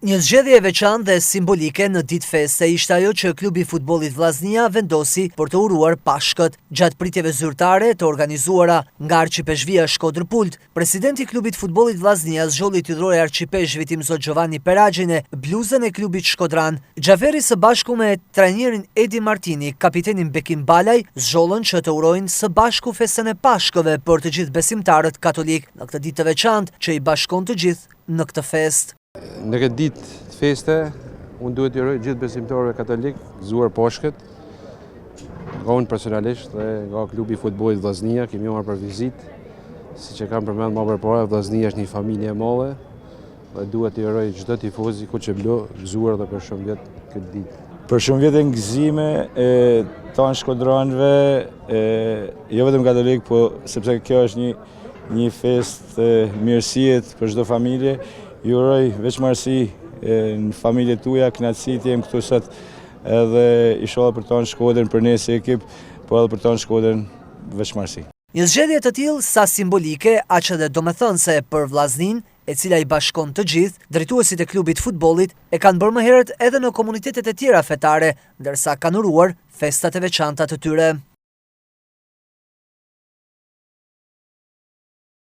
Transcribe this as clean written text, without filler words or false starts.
Një zgjedhje e veçantë dhe simbolike në ditë feste ishte ajo që klubi i futbollit Vllaznia vendosi për të uruar Pashkët. Gjatë pritjeve zyrtare të organizuara nga Arqipeshvia Shkodër Pult, presidenti i klubit futbollit Vllaznia zgjolli t'i dhurojë arqipeshvit Imzot Giovanni Peragjine bluzën e klubit shkodran. Xhaferi së bashku me trajnerin Edi Martini, kapitenin Bekim Balaj, zgjollën që të urojnë së bashku festën e Pashkëve për të gjithë besimtarët katolik në këtë ditë të veçantë që i bashkon të gjithë në këtë festë. Në këtë ditë të feste, unë duhet të uroj gjithë besimtarëve katolik gëzuar Pashkët. Nga unë personalisht dhe nga klubi i futbollit Vllaznia kemi marrë për vizitë. Siç e kam përmendur më përpara, Vllaznia është një familje e madhe dhe duhet të uroj çdo tifozi ku që blo gëzuar dhe për shumë vjet këtë ditë. Për shumë vjet e ngëzime tanë shkodranëve, jo vetëm katolik, po sepse kjo është një festë mirësie për çdo familje. Ju uroj veçmarrësi në familjet tuaja, kënaqësi të jem këtu sot edhe inshallah për tonë Shkodrën, për ne si ekip, po edhe për tonë Shkodrën veçmarrësi. Një zgjedhje të tillë sa simbolike, aq edhe domethënëse për Vllaznin, e cila i bashkon të gjithë, drejtuesit e klubit futbollit e kanë bërë më herët edhe në komunitetet e tjera fetare, ndërsa kanë uruar festat e veçanta të tyre.